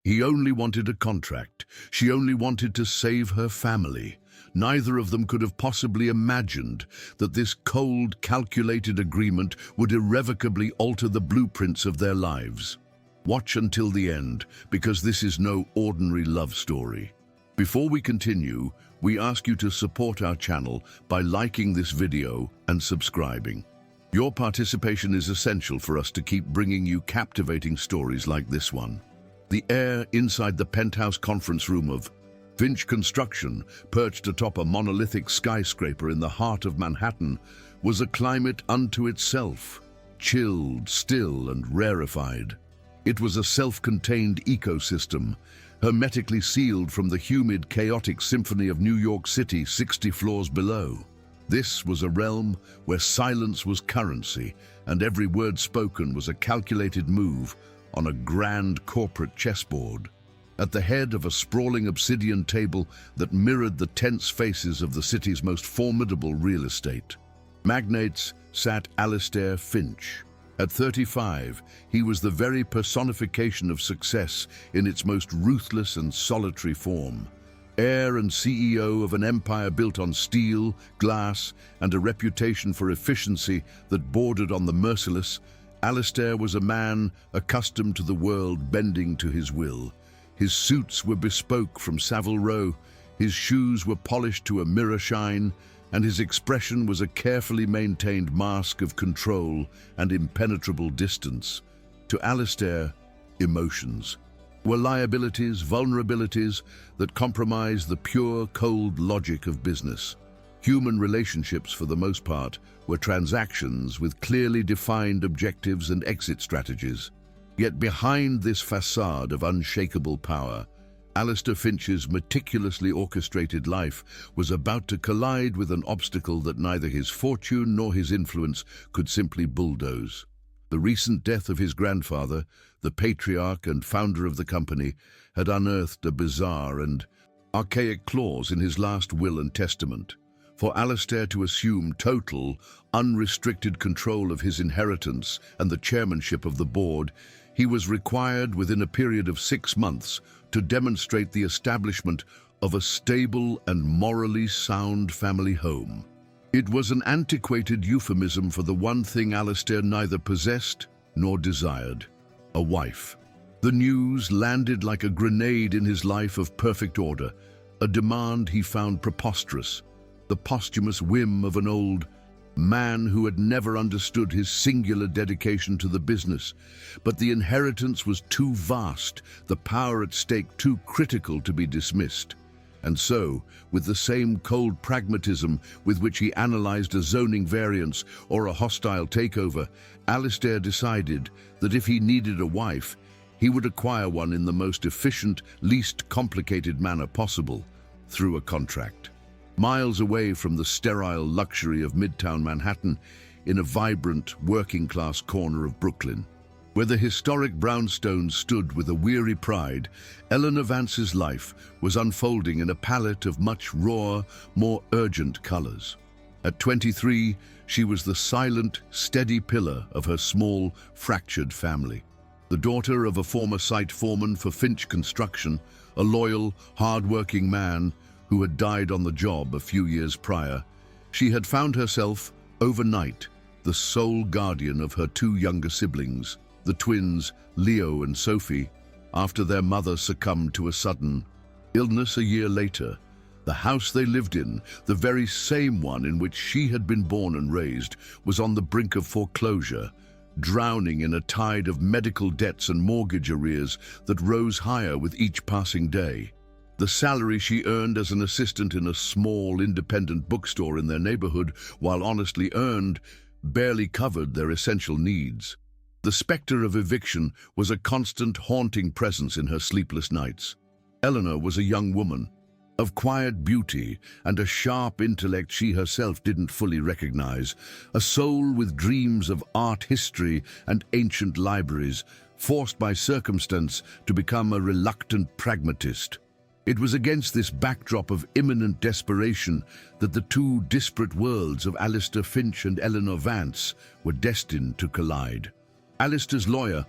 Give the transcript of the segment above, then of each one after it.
He only wanted a contract. She only wanted to save her family. Neither of them could have possibly imagined that this cold, calculated agreement would irrevocably alter the blueprints of their lives. Watch until the end, because this is no ordinary love story. Before we continue, we ask you to support our channel by liking this video and subscribing. Your participation is essential for us to keep bringing you captivating stories like this one. The air inside the penthouse conference room of Finch Construction, perched atop a monolithic skyscraper in the heart of Manhattan, was a climate unto itself, chilled, still, and rarefied. It was a self-contained ecosystem, hermetically sealed from the humid, chaotic symphony of New York City 60 floors below. This was a realm where silence was currency, and every word spoken was a calculated move on a grand corporate chessboard. At the head of a sprawling obsidian table that mirrored the tense faces of the city's most formidable real estate magnates sat Alastair Finch. At 35, he was the very personification of success in its most ruthless and solitary form. Heir and CEO of an empire built on steel, glass, and a reputation for efficiency that bordered on the merciless, Alastair was a man accustomed to the world bending to his will. His suits were bespoke from Savile Row, his shoes were polished to a mirror shine, and his expression was a carefully maintained mask of control and impenetrable distance. To Alastair, emotions were liabilities, vulnerabilities that compromise the pure, cold logic of business. Human relationships, for the most part, were transactions with clearly defined objectives and exit strategies. Yet behind this facade of unshakable power, Alastair Finch's meticulously orchestrated life was about to collide with an obstacle that neither his fortune nor his influence could simply bulldoze. The recent death of his grandfather, the patriarch and founder of the company, had unearthed a bizarre and archaic clause in his last will and testament. For Alastair to assume total, unrestricted control of his inheritance and the chairmanship of the board, he was required within a period of 6 months to demonstrate the establishment of a stable and morally sound family home. It was an antiquated euphemism for the one thing Alastair neither possessed nor desired: a wife. The news landed like a grenade in his life of perfect order, a demand he found preposterous, the posthumous whim of an old man who had never understood his singular dedication to the business. But the inheritance was too vast, the power at stake too critical to be dismissed. And so, with the same cold pragmatism with which he analyzed a zoning variance or a hostile takeover, Alastair decided that if he needed a wife, he would acquire one in the most efficient, least complicated manner possible, through a contract. Miles away from the sterile luxury of Midtown Manhattan, in a vibrant, working-class corner of Brooklyn, where the historic brownstones stood with a weary pride, Eleanor Vance's life was unfolding in a palette of much rawer, more urgent colors. At 23, she was the silent, steady pillar of her small, fractured family. The daughter of a former site foreman for Finch Construction, a loyal, hard-working man who had died on the job a few years prior, she had found herself, overnight, the sole guardian of her 2 younger siblings, the twins Leo and Sophie, after their mother succumbed to a sudden illness a year later. The house they lived in, the very same one in which she had been born and raised, was on the brink of foreclosure, drowning in a tide of medical debts and mortgage arrears that rose higher with each passing day. The salary she earned as an assistant in a small, independent bookstore in their neighborhood, while honestly earned, barely covered their essential needs. The specter of eviction was a constant, haunting presence in her sleepless nights. Eleanor was a young woman, of quiet beauty and a sharp intellect she herself didn't fully recognize, a soul with dreams of art history and ancient libraries, forced by circumstance to become a reluctant pragmatist. It was against this backdrop of imminent desperation that the 2 disparate worlds of Alastair Finch and Eleanor Vance were destined to collide. Alastair's lawyer,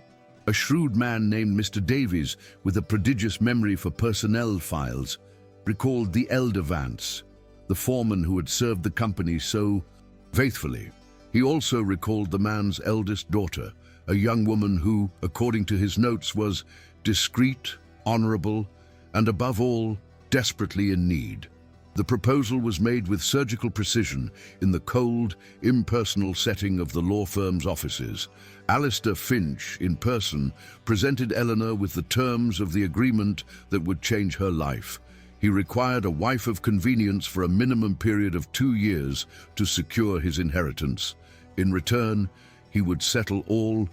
A shrewd man named Mr. Davies, with a prodigious memory for personnel files, recalled the elder Vance, the foreman who had served the company so faithfully. He also recalled the man's eldest daughter, a young woman who, according to his notes, was discreet, honorable, and above all, desperately in need. The proposal was made with surgical precision in the cold, impersonal setting of the law firm's offices. Alistair Finch, in person, presented Eleanor with the terms of the agreement that would change her life. He required a wife of convenience for a minimum period of 2 years to secure his inheritance. In return, he would settle all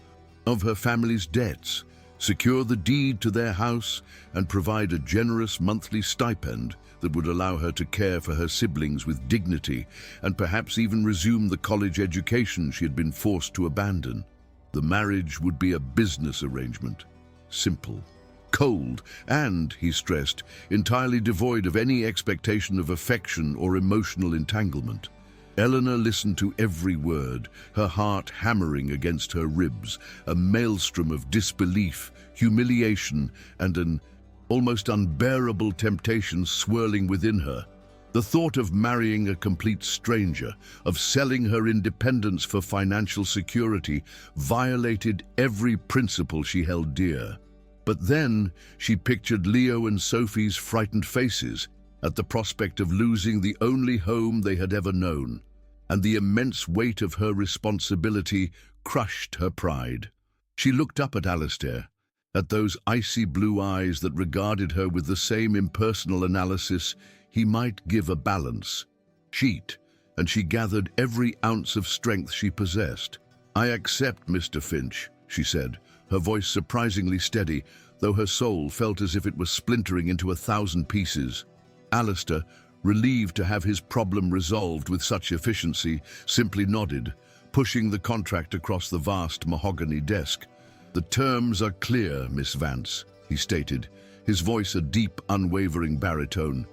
of her family's debts, secure the deed to their house, and provide a generous monthly stipend that would allow her to care for her siblings with dignity and perhaps even resume the college education she had been forced to abandon. The marriage would be a business arrangement, simple, cold, and, he stressed, entirely devoid of any expectation of affection or emotional entanglement. Eleanor listened to every word, her heart hammering against her ribs, a maelstrom of disbelief, humiliation, and an almost unbearable temptation swirling within her. The thought of marrying a complete stranger, of selling her independence for financial security, violated every principle she held dear. But then she pictured Leo and Sophie's frightened faces at the prospect of losing the only home they had ever known, and the immense weight of her responsibility crushed her pride. She looked up at Alistair, at those icy blue eyes that regarded her with the same impersonal analysis he might give a balance sheet, and she gathered every ounce of strength she possessed. "I accept, Mr. Finch," she said, her voice surprisingly steady, though her soul felt as if it was splintering into 1,000 pieces. Alistair, relieved to have his problem resolved with such efficiency, simply nodded, pushing the contract across the vast mahogany desk. "The terms are clear, Miss Vance," he stated, his voice a deep, unwavering baritone.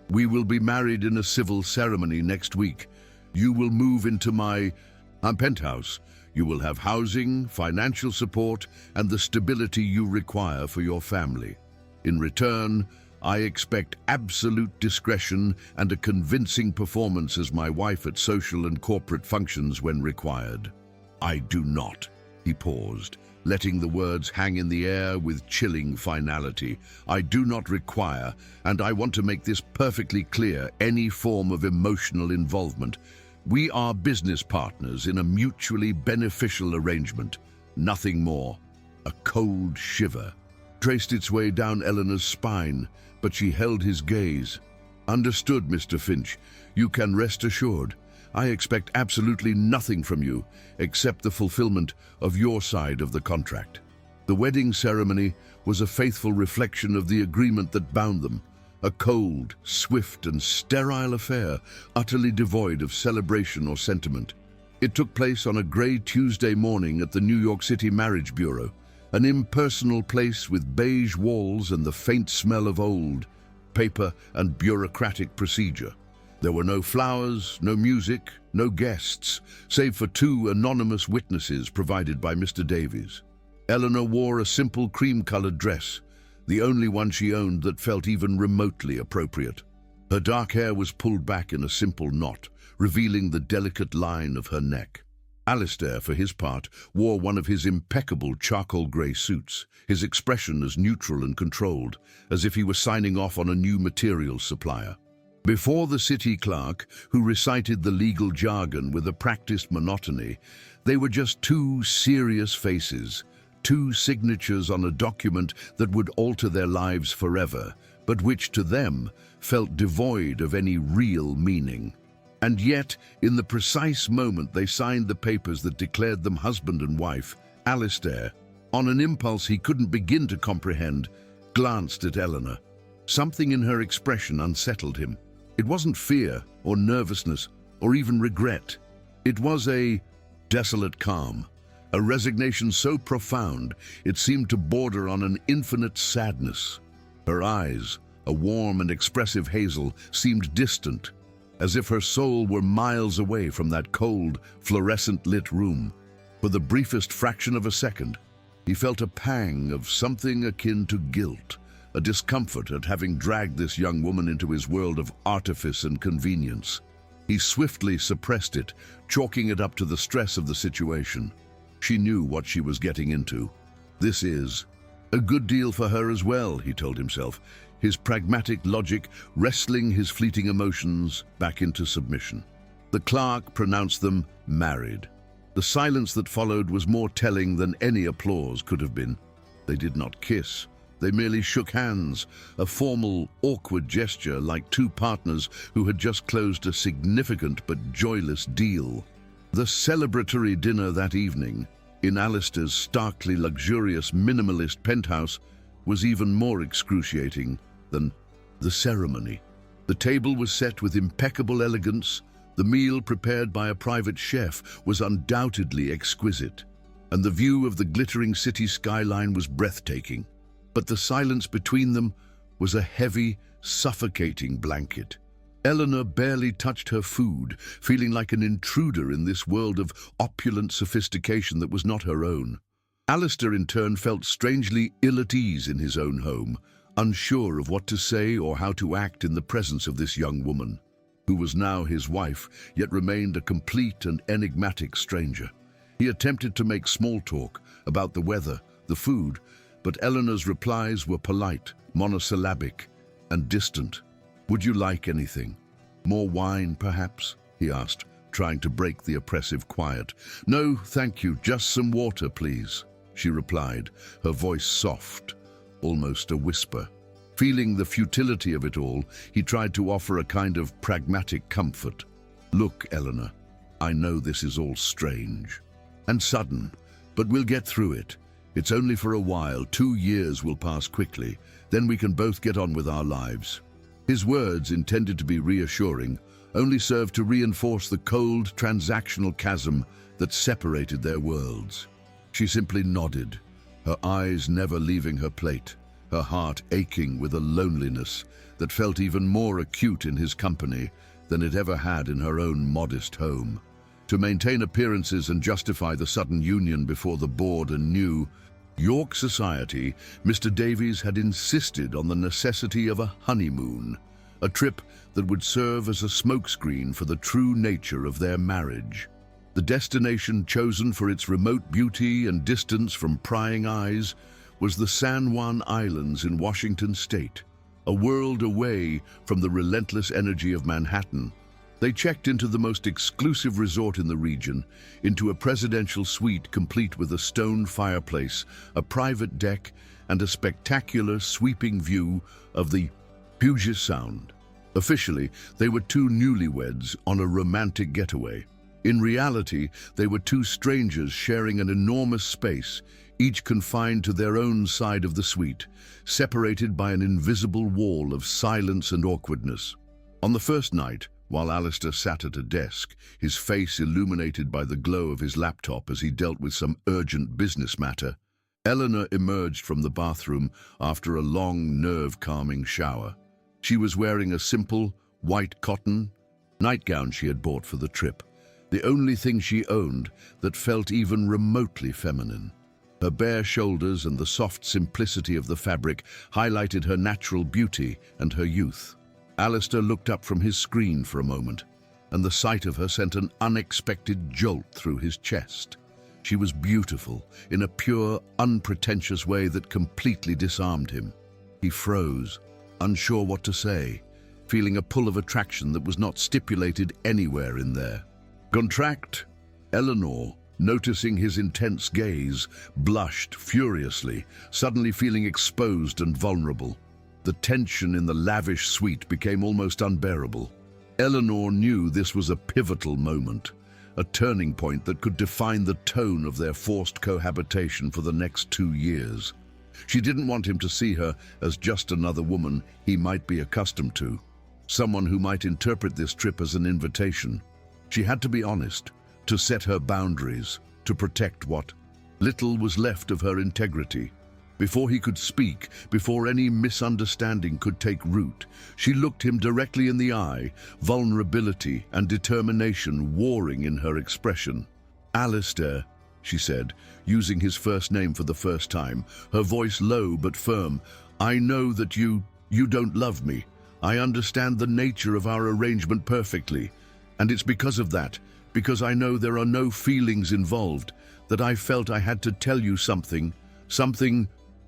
"We will be married in a civil ceremony next week. You will move into my penthouse. You will have housing, financial support, and the stability you require for your family. In return, I expect absolute discretion and a convincing performance as my wife at social and corporate functions when required." "I do not," he paused, letting the words hang in the air with chilling finality. "I do not require, and I want to make this perfectly clear, any form of emotional involvement. We are business partners in a mutually beneficial arrangement, nothing more." A cold shiver traced its way down Eleanor's spine, but she held his gaze. "Understood, Mr. Finch. You can rest assured. I expect absolutely nothing from you except the fulfillment of your side of the contract." The wedding ceremony was a faithful reflection of the agreement that bound them, a cold, swift, and sterile affair, utterly devoid of celebration or sentiment. It took place on a grey Tuesday morning at the New York City Marriage Bureau, an impersonal place with beige walls and the faint smell of old paper and bureaucratic procedure. There were no flowers, no music, no guests, save for 2 anonymous witnesses provided by Mr. Davies. Eleanor wore a simple cream-colored dress, the only one she owned that felt even remotely appropriate. Her dark hair was pulled back in a simple knot, revealing the delicate line of her neck. Alistair, for his part, wore one of his impeccable charcoal grey suits, his expression as neutral and controlled, as if he were signing off on a new materials supplier. Before the city clerk, who recited the legal jargon with a practiced monotony, they were just 2 serious faces, 2 signatures on a document that would alter their lives forever, but which to them felt devoid of any real meaning. And yet, in the precise moment they signed the papers that declared them husband and wife, Alistair, on an impulse he couldn't begin to comprehend, glanced at Eleanor. Something in her expression unsettled him. It wasn't fear or nervousness or even regret. It was a desolate calm, a resignation so profound it seemed to border on an infinite sadness. Her eyes, a warm and expressive hazel, seemed distant, as if her soul were miles away from that cold, fluorescent-lit room. For the briefest fraction of a second, He felt a pang of something akin to guilt, a discomfort at having dragged this young woman into his world of artifice and convenience. He swiftly suppressed it, chalking it up to the stress of the situation. She knew what she was getting into. This is a good deal for her as well, he told himself, his pragmatic logic wrestling his fleeting emotions back into submission. The clerk pronounced them married. The silence that followed was more telling than any applause could have been. They did not kiss. They merely shook hands, a formal, awkward gesture like two partners who had just closed a significant but joyless deal. The celebratory dinner that evening, in Alistair's starkly luxurious minimalist penthouse, was even more excruciating than the ceremony. The table was set with impeccable elegance. The meal, prepared by a private chef, was undoubtedly exquisite, and the view of the glittering city skyline was breathtaking. But the silence between them was a heavy, suffocating blanket. Eleanor barely touched her food, feeling like an intruder in this world of opulent sophistication that was not her own. Alistair, in turn, felt strangely ill at ease in his own home, unsure of what to say or how to act in the presence of this young woman, who was now his wife, yet remained a complete and enigmatic stranger. He attempted to make small talk about the weather, the food, but Eleanor's replies were polite, monosyllabic, and distant. "Would you like anything? More wine, perhaps?" he asked, trying to break the oppressive quiet. "No, thank you, just some water, please," she replied, her voice soft, almost a whisper. Feeling the futility of it all, he tried to offer a kind of pragmatic comfort. "Look, Eleanor, I know this is all strange and sudden, but we'll get through it. It's only for a while. 2 years will pass quickly. Then we can both get on with our lives." His words, intended to be reassuring, only served to reinforce the cold, transactional chasm that separated their worlds. She simply nodded, her eyes never leaving her plate, her heart aching with a loneliness that felt even more acute in his company than it ever had in her own modest home. To maintain appearances and justify the sudden union before the board and new York society, Mr. Davies had insisted on the necessity of a honeymoon, a trip that would serve as a smokescreen for the true nature of their marriage. The destination chosen for its remote beauty and distance from prying eyes was the San Juan Islands in Washington state, a world away from the relentless energy of Manhattan. They checked into the most exclusive resort in the region, into a presidential suite complete with a stone fireplace, a private deck, and a spectacular sweeping view of the Puget Sound. Officially, they were two newlyweds on a romantic getaway. In reality, they were two strangers sharing an enormous space, each confined to their own side of the suite, separated by an invisible wall of silence and awkwardness. On the first night, while Alistair sat at a desk, his face illuminated by the glow of his laptop as he dealt with some urgent business matter, Eleanor emerged from the bathroom after a long, nerve-calming shower. She was wearing a simple, white cotton nightgown she had bought for the trip, the only thing she owned that felt even remotely feminine. Her bare shoulders and the soft simplicity of the fabric highlighted her natural beauty and her youth. Alistair looked up from his screen for a moment, and the sight of her sent an unexpected jolt through his chest. She was beautiful, in a pure, unpretentious way that completely disarmed him. He froze, unsure what to say, feeling a pull of attraction that was not stipulated anywhere in there. Contract, Eleanor, noticing his intense gaze, blushed furiously, suddenly feeling exposed and vulnerable. The tension in the lavish suite became almost unbearable. Eleanor knew this was a pivotal moment, a turning point that could define the tone of their forced cohabitation for the next 2 years. She didn't want him to see her as just another woman he might be accustomed to, someone who might interpret this trip as an invitation. She had to be honest, to set her boundaries, to protect what little was left of her integrity. Before he could speak, before any misunderstanding could take root, she looked him directly in the eye, vulnerability and determination warring in her expression. "Alistair, she said, using his first name for the first time, her voice low but firm. "I know that you don't love me. I understand the nature of our arrangement perfectly. And it's because of that, because I know there are no feelings involved, that I felt I had to tell you something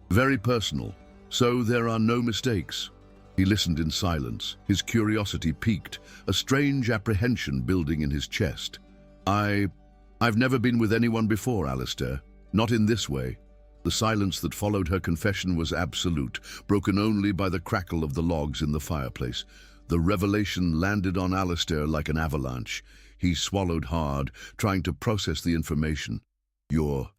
very personal. So there are no mistakes." He listened in silence, his curiosity piqued, a strange apprehension building in his chest. I've never been with anyone before, Alistair. Not in this way." The silence that followed her confession was absolute, broken only by the crackle of the logs in the fireplace. The revelation landed on Alistair like an avalanche. He swallowed hard, trying to process the information. You're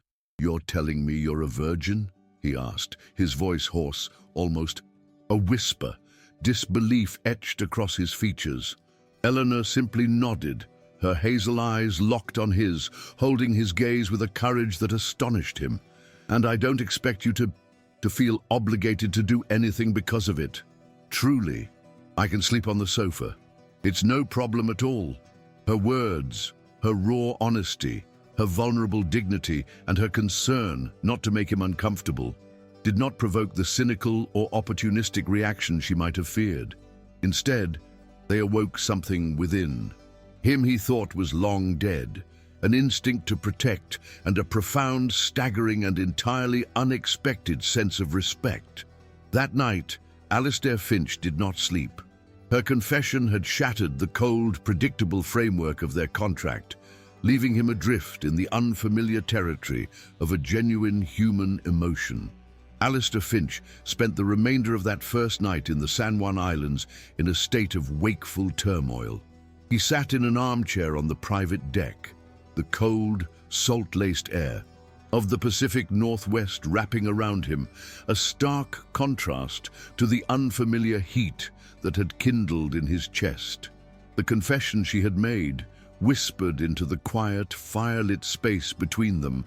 telling me you're a virgin?" he asked, his voice hoarse, almost a whisper. Disbelief etched across his features. Eleanor simply nodded, her hazel eyes locked on his, holding his gaze with a courage that astonished him. "And I don't expect you to feel obligated to do anything because of it. Truly, I can sleep on the sofa. It's no problem at all." Her words, her raw honesty, her vulnerable dignity, and her concern not to make him uncomfortable did not provoke the cynical or opportunistic reaction she might have feared. Instead, they awoke something within. Him he thought was long dead, an instinct to protect and a profound, staggering and entirely unexpected sense of respect. That night, Alistair Finch did not sleep. Her confession had shattered the cold, predictable framework of their contract, leaving him adrift in the unfamiliar territory of a genuine human emotion. Alistair Finch spent the remainder of that first night in the San Juan Islands in a state of wakeful turmoil. He sat in an armchair on the private deck, the cold, salt-laced air of the Pacific Northwest wrapping around him, a stark contrast to the unfamiliar heat that had kindled in his chest. The confession she had made, whispered into the quiet, firelit space between them,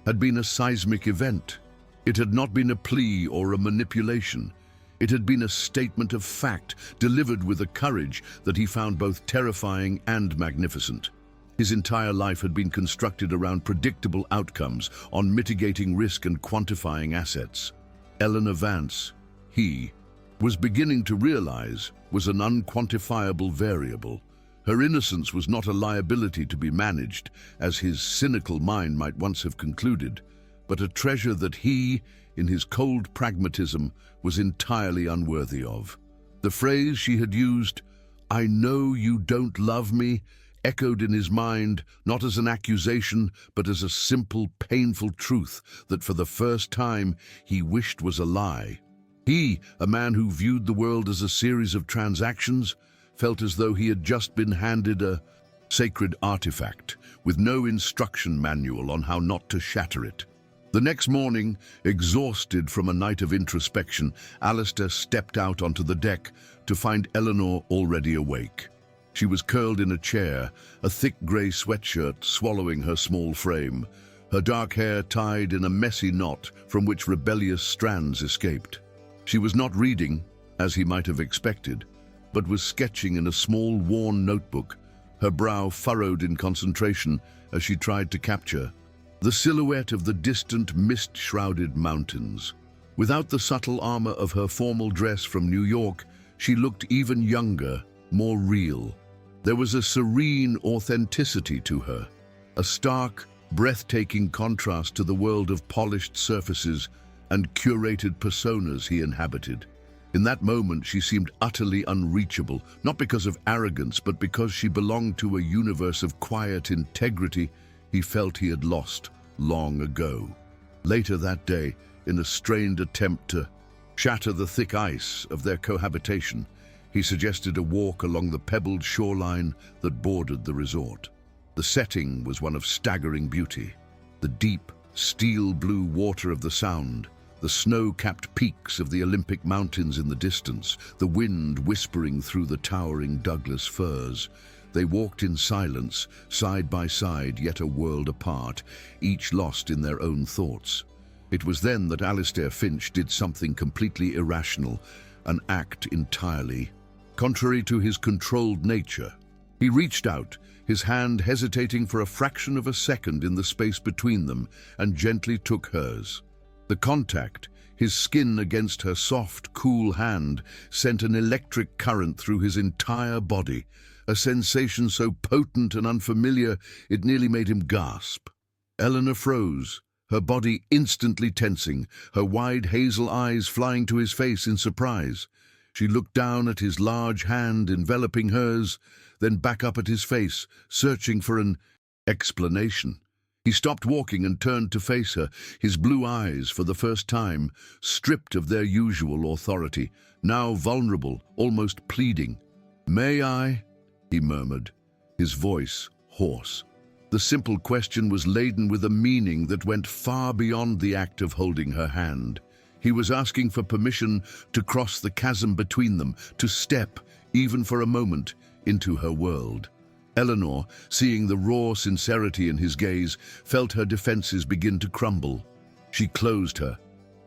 had been a seismic event. It had not been a plea or a manipulation. It had been a statement of fact, delivered with a courage that he found both terrifying and magnificent. His entire life had been constructed around predictable outcomes, on mitigating risk and quantifying assets. Eleanor Vance, he was beginning to realize, was an unquantifiable variable. Her innocence was not a liability to be managed, as his cynical mind might once have concluded, but a treasure that he, in his cold pragmatism, was entirely unworthy of. The phrase she had used, "I know you don't love me," echoed in his mind, not as an accusation, but as a simple, painful truth that for the first time he wished was a lie. He, a man who viewed the world as a series of transactions, felt as though he had just been handed a sacred artifact, with no instruction manual on how not to shatter it. The next morning, exhausted from a night of introspection, Alistair stepped out onto the deck to find Eleanor already awake. She was curled in a chair, a thick grey sweatshirt swallowing her small frame, her dark hair tied in a messy knot from which rebellious strands escaped. She was not reading, as he might have expected, but was sketching in a small, worn notebook, her brow furrowed in concentration as she tried to capture the silhouette of the distant, mist-shrouded mountains. Without the subtle armor of her formal dress from New York, she looked even younger, more real. There was a serene authenticity to her, a stark, breathtaking contrast to the world of polished surfaces and curated personas he inhabited. In that moment, she seemed utterly unreachable, not because of arrogance, but because she belonged to a universe of quiet integrity he felt he had lost long ago. Later that day, in a strained attempt to shatter the thick ice of their cohabitation, he suggested a walk along the pebbled shoreline that bordered the resort. The setting was one of staggering beauty. The deep, steel-blue water of the Sound, the snow-capped peaks of the Olympic Mountains in the distance, the wind whispering through the towering Douglas firs. They walked in silence, side by side, yet a world apart, each lost in their own thoughts. It was then that Alistair Finch did something completely irrational, an act entirely contrary to his controlled nature. He reached out, his hand hesitating for a fraction of a second in the space between them, and gently took hers. The contact, his skin against her soft, cool hand, sent an electric current through his entire body, a sensation so potent and unfamiliar it nearly made him gasp. Eleanor froze, her body instantly tensing, her wide hazel eyes flying to his face in surprise. She looked down at his large hand enveloping hers, then back up at his face, searching for an explanation. He stopped walking and turned to face her, his blue eyes, for the first time, stripped of their usual authority, now vulnerable, almost pleading. "May I?" he murmured, his voice hoarse. The simple question was laden with a meaning that went far beyond the act of holding her hand. He was asking for permission to cross the chasm between them, to step, even for a moment, into her world. Eleanor, seeing the raw sincerity in his gaze, felt her defenses begin to crumble. She closed her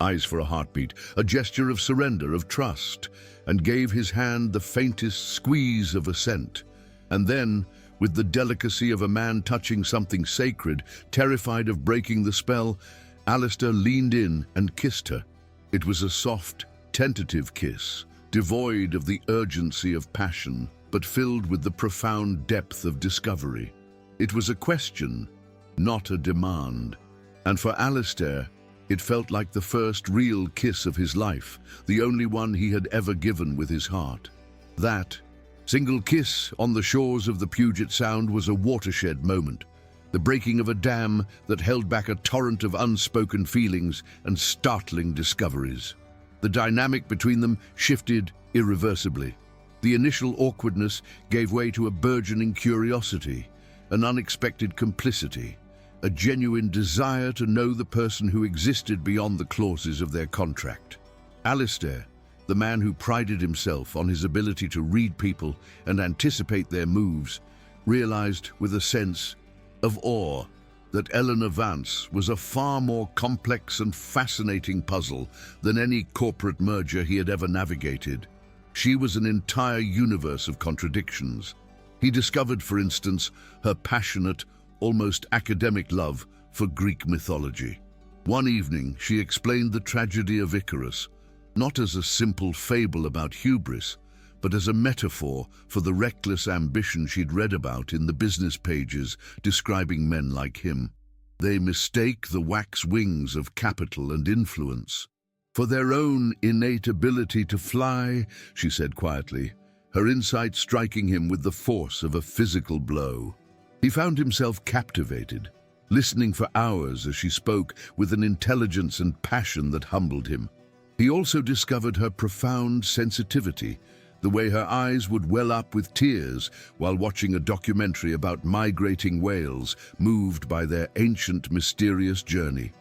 eyes for a heartbeat, a gesture of surrender, of trust, and gave his hand the faintest squeeze of assent. And then, with the delicacy of a man touching something sacred, terrified of breaking the spell, Alistair leaned in and kissed her. It was a soft, tentative kiss, devoid of the urgency of passion, but filled with the profound depth of discovery. It was a question, not a demand. And for Alistair, it felt like the first real kiss of his life, the only one he had ever given with his heart. That single kiss on the shores of the Puget Sound was a watershed moment, the breaking of a dam that held back a torrent of unspoken feelings and startling discoveries. The dynamic between them shifted irreversibly. The initial awkwardness gave way to a burgeoning curiosity, an unexpected complicity, a genuine desire to know the person who existed beyond the clauses of their contract. Alistair, the man who prided himself on his ability to read people and anticipate their moves, realized with a sense of awe that Eleanor Vance was a far more complex and fascinating puzzle than any corporate merger he had ever navigated. She was an entire universe of contradictions. He discovered, for instance, her passionate, almost academic love for Greek mythology. One evening, she explained the tragedy of Icarus, not as a simple fable about hubris, but as a metaphor for the reckless ambition she'd read about in the business pages describing men like him. They mistake the wax wings of capital and influence for their own innate ability to fly, she said quietly, her insight striking him with the force of a physical blow. He found himself captivated, listening for hours as she spoke with an intelligence and passion that humbled him. He also discovered her profound sensitivity, the way her eyes would well up with tears while watching a documentary about migrating whales moved by their ancient, mysterious journey.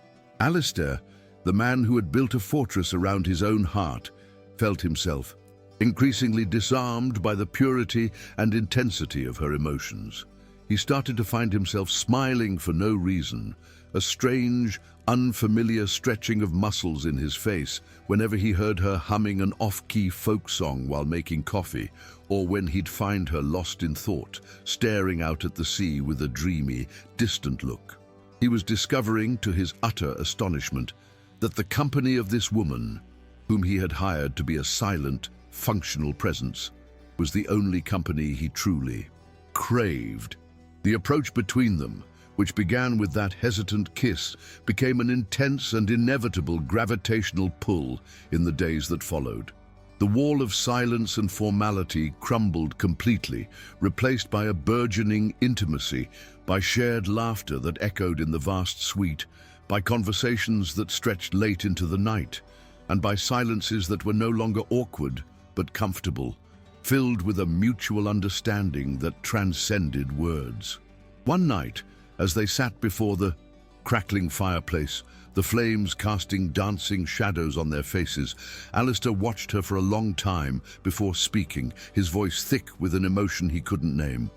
Alistair, the man who had built a fortress around his own heart, felt himself increasingly disarmed by the purity and intensity of her emotions. He started to find himself smiling for no reason, a strange, unfamiliar stretching of muscles in his face whenever he heard her humming an off-key folk song while making coffee, or when he'd find her lost in thought, staring out at the sea with a dreamy, distant look. He was discovering, to his utter astonishment, that the company of this woman, whom he had hired to be a silent, functional presence, was the only company he truly craved. The approach between them, which began with that hesitant kiss, became an intense and inevitable gravitational pull in the days that followed. The wall of silence and formality crumbled completely, replaced by a burgeoning intimacy, by shared laughter that echoed in the vast suite, by conversations that stretched late into the night, and by silences that were no longer awkward but comfortable, filled with a mutual understanding that transcended words. One night, as they sat before the crackling fireplace, the flames casting dancing shadows on their faces, Alistair watched her for a long time before speaking, his voice thick with an emotion he couldn't name.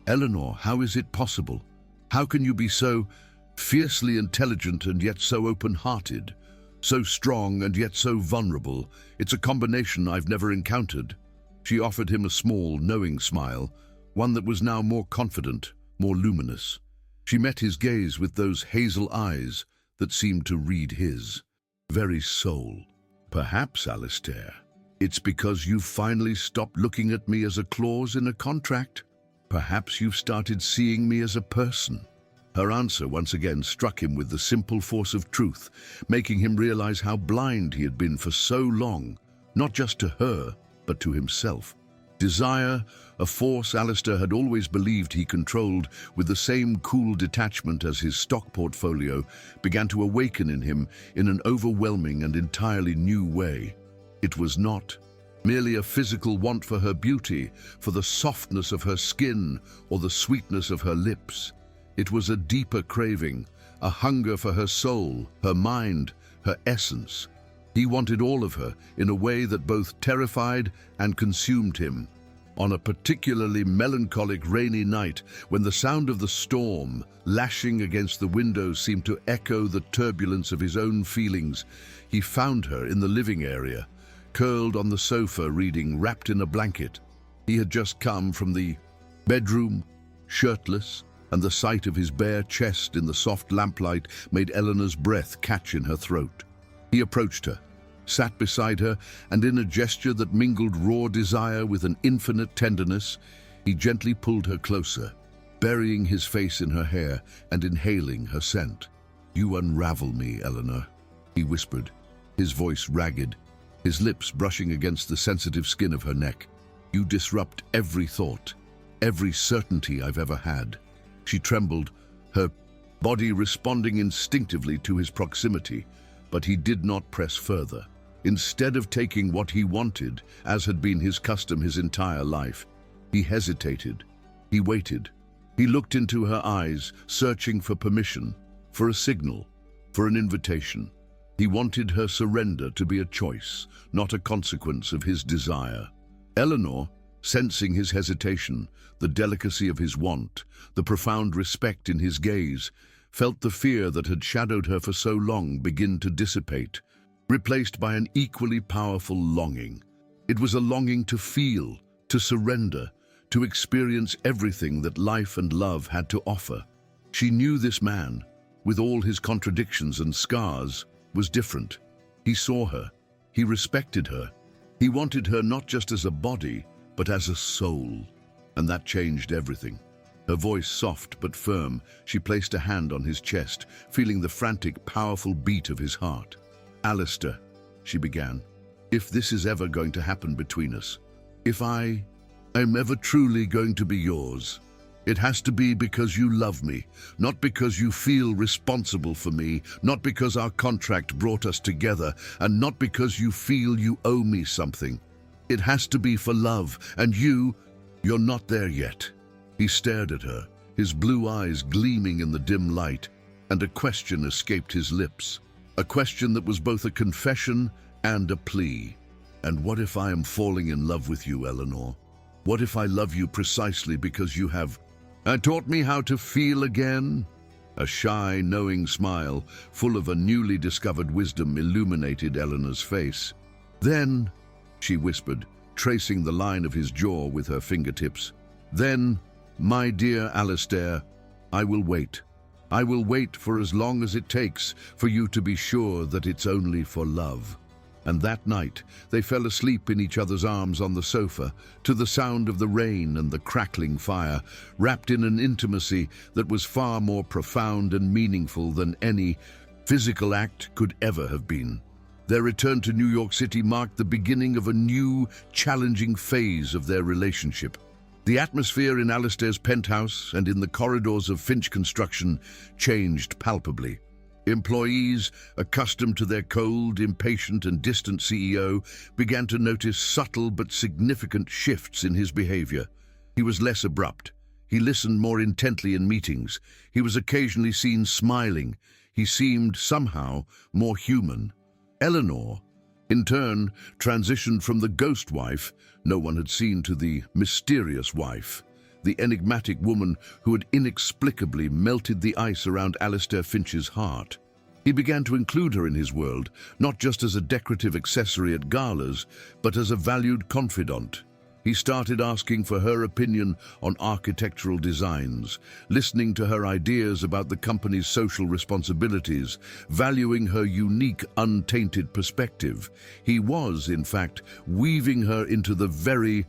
"Eleanor, how is it possible? How can you be so fiercely intelligent and yet so open-hearted? So strong and yet so vulnerable? It's a combination I've never encountered." She offered him a small, knowing smile, one that was now more confident, more luminous. She met his gaze with those hazel eyes that seemed to read his very soul. Perhaps, Alistair, it's because you've finally stopped looking at me as a clause in a contract. Perhaps you've started seeing me as a person. Her answer once again struck him with the simple force of truth, making him realize how blind he had been for so long, not just to her, but to himself. Desire, a force Alistair had always believed he controlled with the same cool detachment as his stock portfolio, began to awaken in him in an overwhelming and entirely new way. It was not merely a physical want for her beauty, for the softness of her skin or the sweetness of her lips. It was a deeper craving, a hunger for her soul, her mind, her essence. He wanted all of her in a way that both terrified and consumed him. On a particularly melancholic rainy night, when the sound of the storm lashing against the windows seemed to echo the turbulence of his own feelings, he found her in the living area, curled on the sofa reading, wrapped in a blanket. He had just come from the bedroom, shirtless, and the sight of his bare chest in the soft lamplight made Eleanor's breath catch in her throat. He approached her, sat beside her, and in a gesture that mingled raw desire with an infinite tenderness, he gently pulled her closer, burying his face in her hair and inhaling her scent. "You unravel me, Eleanor," he whispered, his voice ragged, his lips brushing against the sensitive skin of her neck. "You disrupt every thought, every certainty I've ever had." She trembled, her body responding instinctively to his proximity, but he did not press further. Instead of taking what he wanted, as had been his custom his entire life, he hesitated. He waited. He looked into her eyes, searching for permission, for a signal, for an invitation. He wanted her surrender to be a choice, not a consequence of his desire. Eleanor, sensing his hesitation, the delicacy of his want, the profound respect in his gaze, felt the fear that had shadowed her for so long begin to dissipate, replaced by an equally powerful longing. It was a longing to feel, to surrender, to experience everything that life and love had to offer. She knew this man, with all his contradictions and scars, was different. He saw her. He respected her. He wanted her not just as a body, but as a soul. And that changed everything. Her voice soft but firm, she placed a hand on his chest, feeling the frantic, powerful beat of his heart. "Alistair," she began, "if this is ever going to happen between us, if I am ever truly going to be yours, it has to be because you love me, not because you feel responsible for me, not because our contract brought us together, and not because you feel you owe me something. It has to be for love, and you're not there yet." He stared at her, his blue eyes gleaming in the dim light, and a question escaped his lips. A question that was both a confession and a plea. "And what if I am falling in love with you, Eleanor? What if I love you precisely because you have taught me how to feel again?" A shy, knowing smile, full of a newly discovered wisdom, illuminated Eleanor's face. "Then," she whispered, tracing the line of his jaw with her fingertips, "then, my dear Alistair, I will wait. I will wait for as long as it takes for you to be sure that it's only for love." And that night, they fell asleep in each other's arms on the sofa, to the sound of the rain and the crackling fire, wrapped in an intimacy that was far more profound and meaningful than any physical act could ever have been. Their return to New York City marked the beginning of a new, challenging phase of their relationship. The atmosphere in Alistair's penthouse and in the corridors of Finch Construction changed palpably. Employees, accustomed to their cold, impatient, and distant CEO, began to notice subtle but significant shifts in his behavior. He was less abrupt. He listened more intently in meetings. He was occasionally seen smiling. He seemed, somehow, more human. Eleanor, in turn, transitioned from the ghost wife no one had seen to the mysterious wife, the enigmatic woman who had inexplicably melted the ice around Alistair Finch's heart. He began to include her in his world, not just as a decorative accessory at galas, but as a valued confidant. He started asking for her opinion on architectural designs, listening to her ideas about the company's social responsibilities, valuing her unique, untainted perspective. He was, in fact, weaving her into the very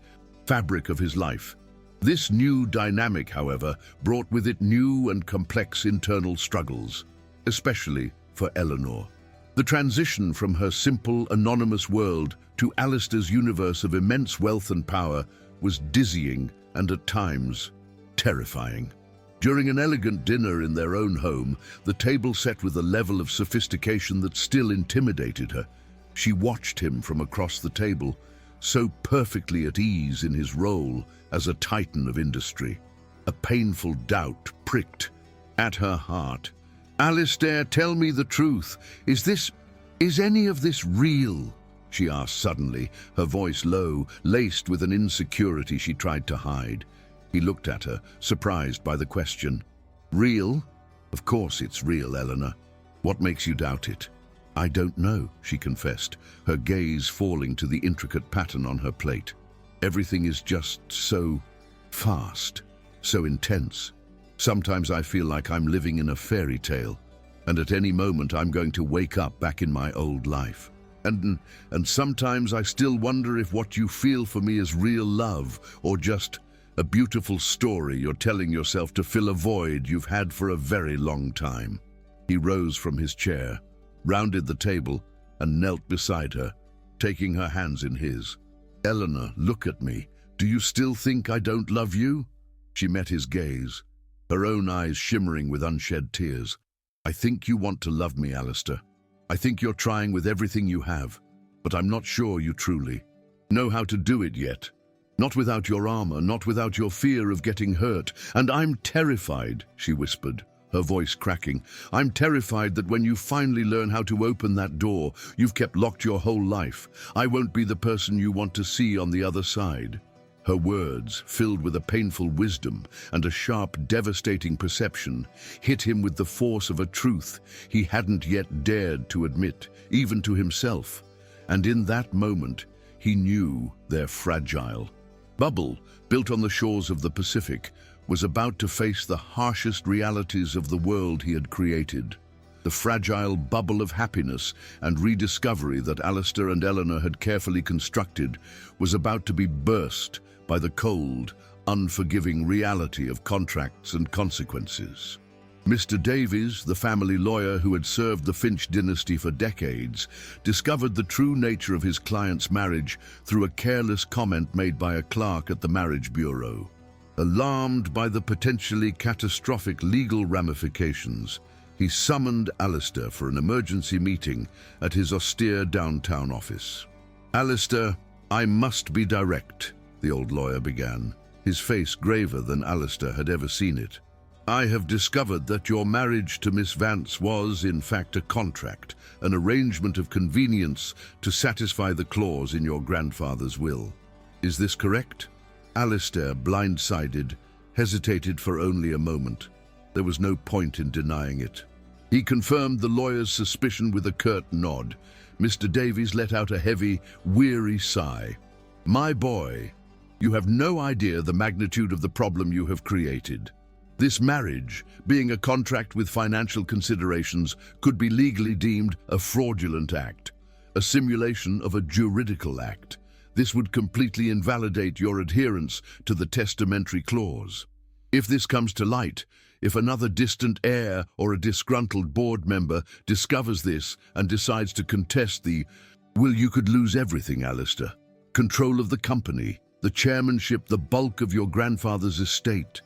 fabric of his life. This new dynamic, however, brought with it new and complex internal struggles, especially for Eleanor. The transition from her simple, anonymous world to Alistair's universe of immense wealth and power was dizzying and at times terrifying. During an elegant dinner in their own home, the table set with a level of sophistication that still intimidated her, she watched him from across the table, so perfectly at ease in his role as a titan of industry. A painful doubt pricked at her heart. "Alistair, tell me the truth. Is any of this real?" she asked suddenly, her voice low, laced with an insecurity she tried to hide. He looked at her, surprised by the question. "Real? Of course it's real, Eleanor. What makes you doubt it?" "I don't know," she confessed, her gaze falling to the intricate pattern on her plate. "Everything is just so fast, so intense. Sometimes I feel like I'm living in a fairy tale, and at any moment I'm going to wake up back in my old life. And sometimes I still wonder if what you feel for me is real love, or just a beautiful story you're telling yourself to fill a void you've had for a very long time." He rose from his chair, rounded the table, and knelt beside her, taking her hands in his. "Eleanor, look at me. Do you still think I don't love you?" She met his gaze, her own eyes shimmering with unshed tears. "I think you want to love me, Alistair. I think you're trying with everything you have, but I'm not sure you truly know how to do it yet. Not without your armor, not without your fear of getting hurt. And I'm terrified," she whispered, her voice cracking. "I'm terrified that when you finally learn how to open that door you've kept locked your whole life, I won't be the person you want to see on the other side." Her words, filled with a painful wisdom and a sharp, devastating perception, hit him with the force of a truth he hadn't yet dared to admit, even to himself. And in that moment, he knew their fragile bubble, built on the shores of the Pacific, was about to face the harshest realities of the world he had created. The fragile bubble of happiness and rediscovery that Alistair and Eleanor had carefully constructed was about to be burst by the cold, unforgiving reality of contracts and consequences. Mr. Davies, the family lawyer who had served the Finch dynasty for decades, discovered the true nature of his client's marriage through a careless comment made by a clerk at the marriage bureau. Alarmed by the potentially catastrophic legal ramifications, he summoned Alistair for an emergency meeting at his austere downtown office. "Alistair, I must be direct," the old lawyer began, his face graver than Alistair had ever seen it. "I have discovered that your marriage to Miss Vance was, in fact, a contract, an arrangement of convenience to satisfy the clause in your grandfather's will. Is this correct?" Alistair, blindsided, hesitated for only a moment. There was no point in denying it. He confirmed the lawyer's suspicion with a curt nod. Mr. Davies let out a heavy, weary sigh. "My boy, you have no idea the magnitude of the problem you have created. This marriage, being a contract with financial considerations, could be legally deemed a fraudulent act, a simulation of a juridical act. This would completely invalidate your adherence to the testamentary clause. If this comes to light, if another distant heir or a disgruntled board member discovers this and decides to contest you could lose everything, Alistair. Control of the company, the chairmanship, the bulk of your grandfather's estate.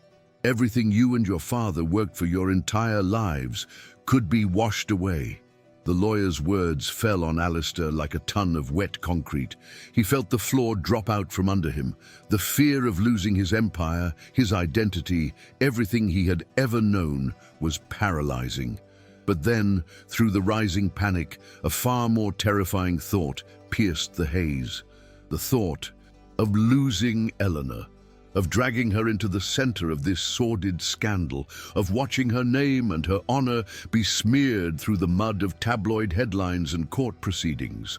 Everything you and your father worked for your entire lives could be washed away." The lawyer's words fell on Alistair like a ton of wet concrete. He felt the floor drop out from under him. The fear of losing his empire, his identity, everything he had ever known was paralyzing. But then, through the rising panic, a far more terrifying thought pierced the haze. The thought of losing Eleanor, of dragging her into the center of this sordid scandal, of watching her name and her honor be smeared through the mud of tabloid headlines and court proceedings.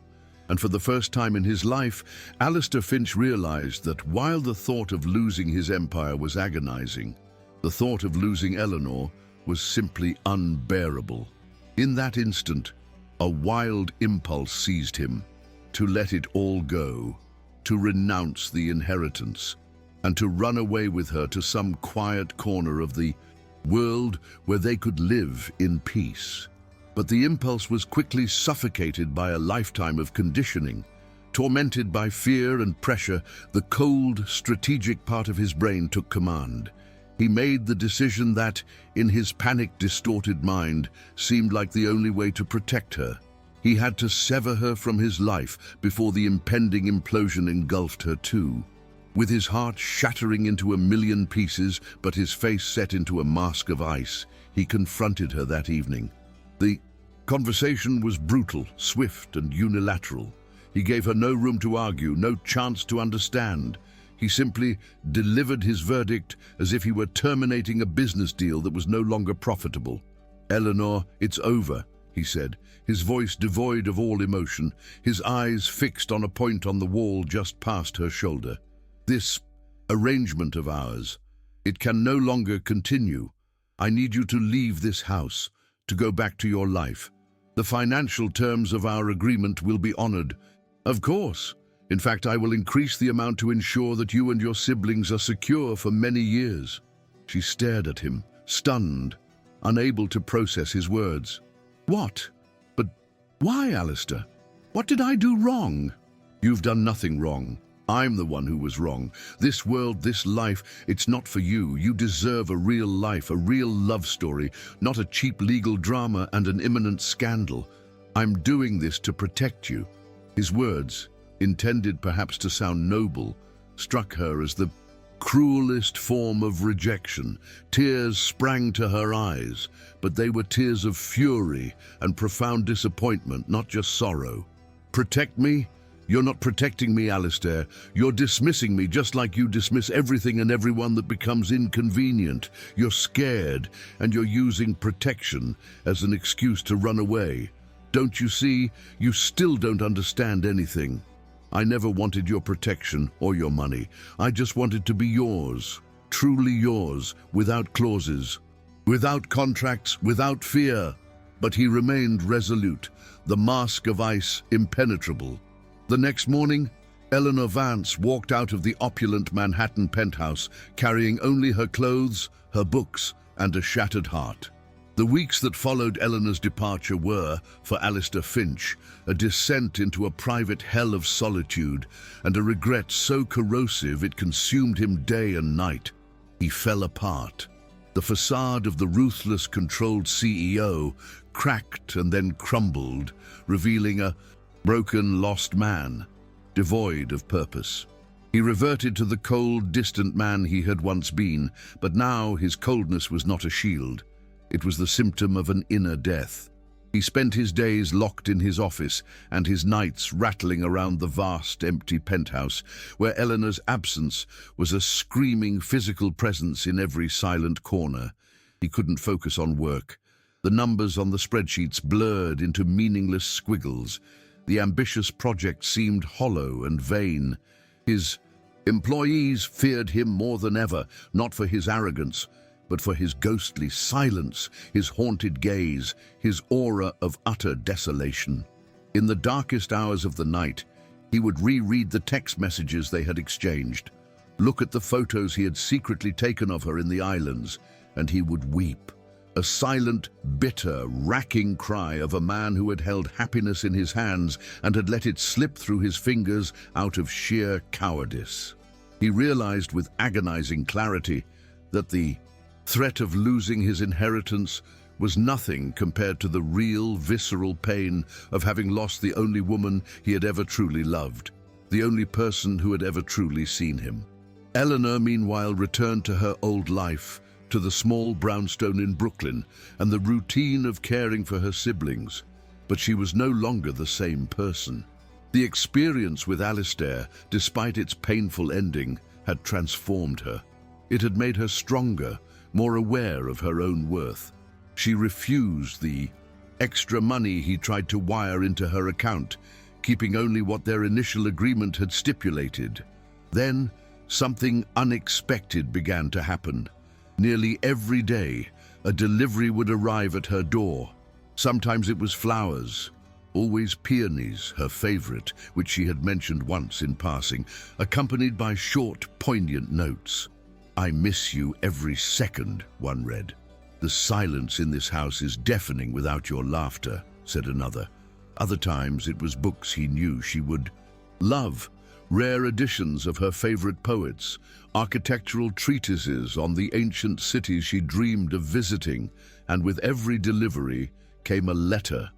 And for the first time in his life, Alistair Finch realized that while the thought of losing his empire was agonizing, the thought of losing Eleanor was simply unbearable. In that instant, a wild impulse seized him to let it all go, to renounce the inheritance, and to run away with her to some quiet corner of the world where they could live in peace. But the impulse was quickly suffocated by a lifetime of conditioning. Tormented by fear and pressure, the cold, strategic part of his brain took command. He made the decision that, in his panic-distorted mind, seemed like the only way to protect her. He had to sever her from his life before the impending implosion engulfed her too. With his heart shattering into a million pieces, but his face set into a mask of ice, he confronted her that evening. The conversation was brutal, swift, and unilateral. He gave her no room to argue, no chance to understand. He simply delivered his verdict as if he were terminating a business deal that was no longer profitable. "Eleanor, it's over," he said, his voice devoid of all emotion, his eyes fixed on a point on the wall just past her shoulder. "This arrangement of ours, it can no longer continue. I need you to leave this house, to go back to your life. The financial terms of our agreement will be honored." "Of course. In fact, I will increase the amount to ensure that you and your siblings are secure for many years." She stared at him, stunned, unable to process his words. "What? But why, Alistair? What did I do wrong?" "You've done nothing wrong. I'm the one who was wrong. This world, this life, it's not for you. You deserve a real life, a real love story, not a cheap legal drama and an imminent scandal. I'm doing this to protect you." His words, intended perhaps to sound noble, struck her as the cruelest form of rejection. Tears sprang to her eyes, but they were tears of fury and profound disappointment, not just sorrow. "Protect me? You're not protecting me, Alistair. You're dismissing me just like you dismiss everything and everyone that becomes inconvenient. You're scared, and you're using protection as an excuse to run away. Don't you see? You still don't understand anything. I never wanted your protection or your money. I just wanted to be yours, truly yours, without clauses, without contracts, without fear." But he remained resolute, the mask of ice impenetrable. The next morning, Eleanor Vance walked out of the opulent Manhattan penthouse, carrying only her clothes, her books, and a shattered heart. The weeks that followed Eleanor's departure were, for Alistair Finch, a descent into a private hell of solitude and a regret so corrosive it consumed him day and night. He fell apart. The facade of the ruthless, controlled CEO cracked and then crumbled, revealing a broken, lost man, devoid of purpose. He reverted to the cold, distant man he had once been, but now his coldness was not a shield. It was the symptom of an inner death. He spent his days locked in his office and his nights rattling around the vast, empty penthouse, where Eleanor's absence was a screaming physical presence in every silent corner. He couldn't focus on work. The numbers on the spreadsheets blurred into meaningless squiggles. The ambitious project seemed hollow and vain. His employees feared him more than ever, not for his arrogance, but for his ghostly silence, his haunted gaze, his aura of utter desolation. In the darkest hours of the night, he would reread the text messages they had exchanged, look at the photos he had secretly taken of her in the islands, and he would weep. A silent, bitter, racking cry of a man who had held happiness in his hands and had let it slip through his fingers out of sheer cowardice. He realized with agonizing clarity that the threat of losing his inheritance was nothing compared to the real, visceral pain of having lost the only woman he had ever truly loved, the only person who had ever truly seen him. Eleanor, meanwhile, returned to her old life, to the small brownstone in Brooklyn and the routine of caring for her siblings, but she was no longer the same person. The experience with Alistair, despite its painful ending, had transformed her. It had made her stronger, more aware of her own worth. She refused the extra money he tried to wire into her account. keeping only what their initial agreement had stipulated. Then, something unexpected began to happen. Nearly every day, a delivery would arrive at her door. Sometimes it was flowers, always peonies, her favorite, which she had mentioned once in passing, accompanied by short, poignant notes. "I miss you every second," one read. "The silence in this house is deafening without your laughter," said another. Other times it was books he knew she would love, rare editions of her favorite poets, architectural treatises on the ancient cities she dreamed of visiting, and with every delivery came a letter.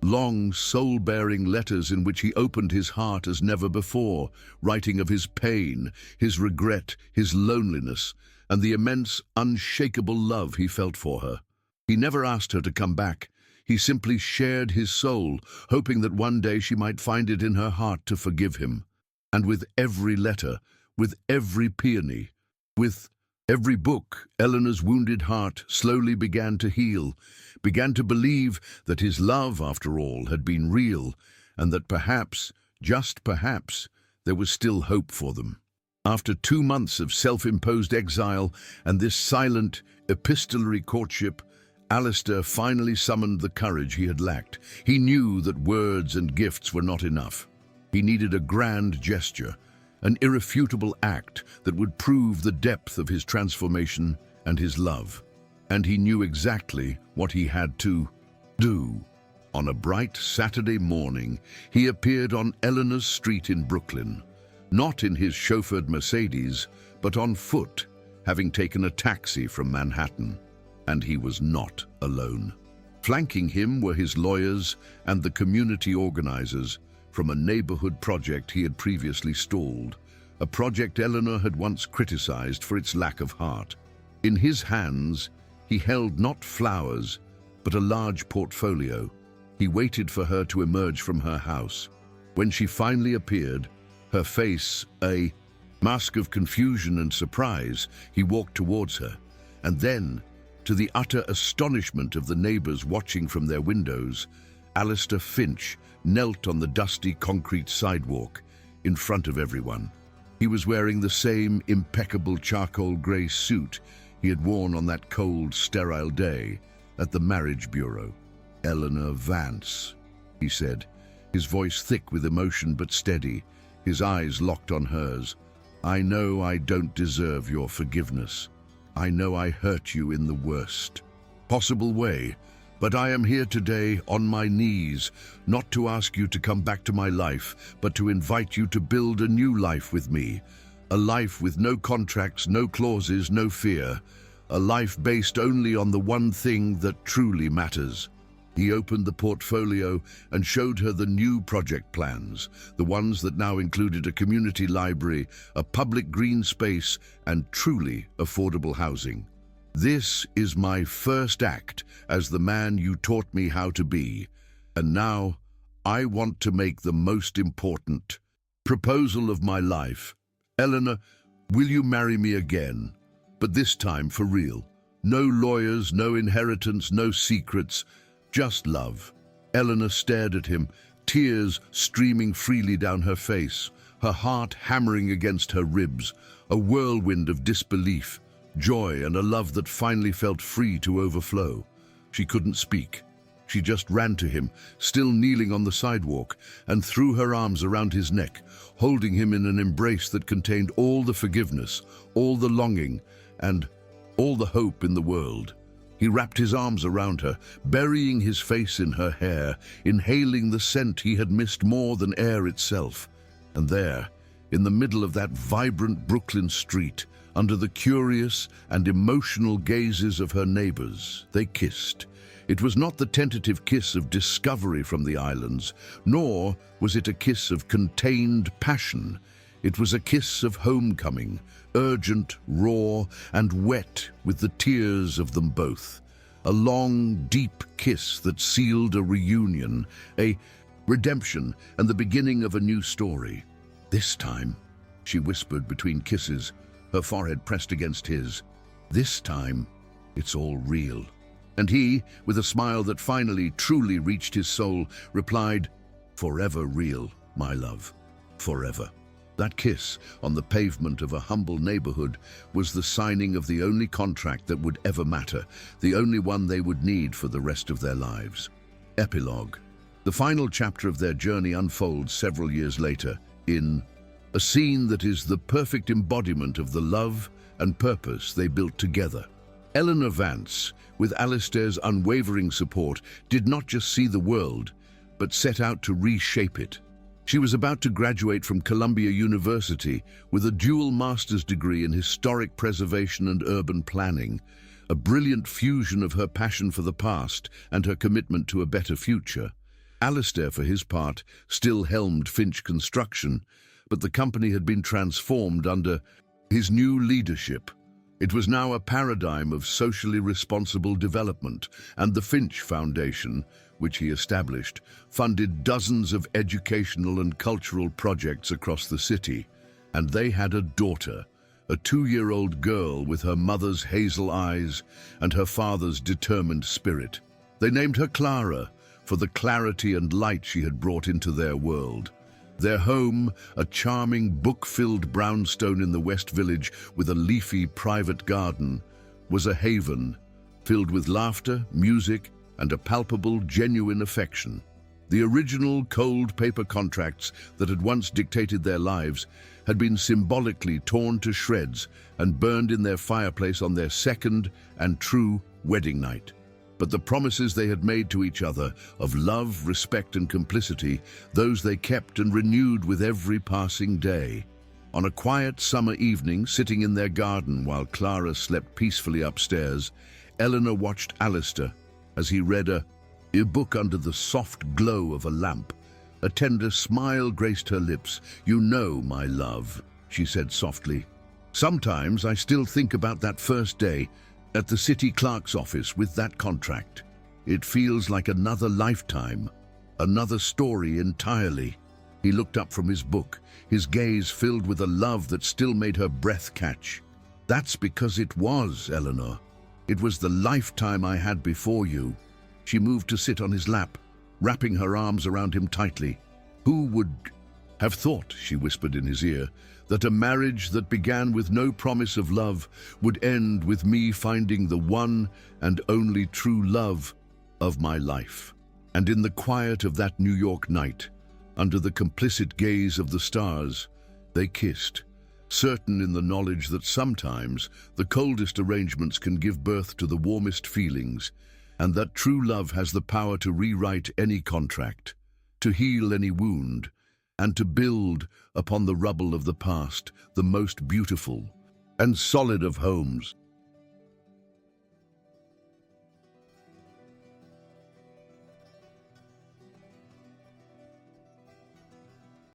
Long, soul-bearing letters in which he opened his heart as never before, writing of his pain, his regret, his loneliness, and the immense, unshakable love he felt for her. He never asked her to come back. He simply shared his soul, hoping that one day she might find it in her heart to forgive him. And with every letter, with every peony, with every book, Eleanor's wounded heart slowly began to heal, began to believe that his love, after all, had been real, and that perhaps, just perhaps, there was still hope for them. After 2 months of self-imposed exile and this silent, epistolary courtship, Alistair finally summoned the courage he had lacked. He knew that words and gifts were not enough. He needed a grand gesture, an irrefutable act that would prove the depth of his transformation and his love. And he knew exactly what he had to do. On a bright Saturday morning, he appeared on Eleanor's street in Brooklyn, not in his chauffeured Mercedes, but on foot, having taken a taxi from Manhattan. And he was not alone. Flanking him were his lawyers and the community organizers from a neighborhood project he had previously stalled, a project Eleanor had once criticized for its lack of heart. In his hands, he held not flowers, but a large portfolio. He waited for her to emerge from her house. When she finally appeared, her face a mask of confusion and surprise, he walked towards her, and then, to the utter astonishment of the neighbors watching from their windows, Alistair Finch knelt on the dusty concrete sidewalk in front of everyone. He was wearing the same impeccable charcoal grey suit he had worn on that cold, sterile day at the marriage bureau. "Eleanor Vance," he said, his voice thick with emotion but steady, his eyes locked on hers. "I know I don't deserve your forgiveness. I know I hurt you in the worst possible way, but I am here today on my knees, not to ask you to come back to my life, but to invite you to build a new life with me, a life with no contracts, no clauses, no fear, a life based only on the one thing that truly matters." He opened the portfolio and showed her the new project plans, the ones that now included a community library, a public green space, and truly affordable housing. "This is my first act as the man you taught me how to be, and now I want to make the most important proposal of my life. Eleanor, will you marry me again? But this time for real. No lawyers, no inheritance, no secrets, just love." Eleanor stared at him, tears streaming freely down her face, her heart hammering against her ribs, a whirlwind of disbelief, joy, and a love that finally felt free to overflow. She couldn't speak. She just ran to him, still kneeling on the sidewalk, and threw her arms around his neck, holding him in an embrace that contained all the forgiveness, all the longing, and all the hope in the world. He wrapped his arms around her, burying his face in her hair, inhaling the scent he had missed more than air itself. And there, in the middle of that vibrant Brooklyn street, under the curious and emotional gazes of her neighbors, they kissed. It was not the tentative kiss of discovery from the islands, nor was it a kiss of contained passion. It was a kiss of homecoming, urgent, raw, and wet with the tears of them both. A long, deep kiss that sealed a reunion, a redemption, and the beginning of a new story. "This time," she whispered between kisses, her forehead pressed against his, "this time, it's all real." And he, with a smile that finally truly reached his soul, replied, Forever real, my love. Forever. That kiss on the pavement of a humble neighborhood was the signing of the only contract that would ever matter, the only one they would need for the rest of their lives. Epilogue. The final chapter of their journey unfolds several years later in a scene that is the perfect embodiment of the love and purpose they built together. Eleanor Vance, with Alistair's unwavering support, did not just see the world, but set out to reshape it. She was about to graduate from Columbia University with a dual master's degree in historic preservation and urban planning, a brilliant fusion of her passion for the past and her commitment to a better future. Alistair, for his part, still helmed Finch Construction, but the company had been transformed under his new leadership. It was now a paradigm of socially responsible development, and the Finch Foundation, which he established, funded dozens of educational and cultural projects across the city. And they had a daughter, a 2-year-old girl with her mother's hazel eyes and her father's determined spirit. They named her Clara for the clarity and light she had brought into their world. Their home, a charming book-filled brownstone in the West Village with a leafy private garden, was a haven filled with laughter, music, and a palpable, genuine affection. The original cold paper contracts that had once dictated their lives had been symbolically torn to shreds and burned in their fireplace on their second and true wedding night. But the promises they had made to each other of love, respect, and complicity, those they kept and renewed with every passing day. On a quiet summer evening, sitting in their garden while Clara slept peacefully upstairs, Eleanor watched Alistair as he read a book under the soft glow of a lamp. A tender smile graced her lips. "You know, my love," she said softly. "Sometimes I still think about that first day at the city clerk's office with that contract. It feels like another lifetime, another story entirely." He looked up from his book, his gaze filled with a love that still made her breath catch. "That's because it was, Eleanor. It was the lifetime I had before you." She moved to sit on his lap, wrapping her arms around him tightly. "Who would have thought," she whispered in his ear, "that a marriage that began with no promise of love would end with me finding the one and only true love of my life?" And in the quiet of that New York night, under the complicit gaze of the stars, they kissed, certain in the knowledge that sometimes the coldest arrangements can give birth to the warmest feelings, and that true love has the power to rewrite any contract, to heal any wound, and to build upon the rubble of the past the most beautiful and solid of homes.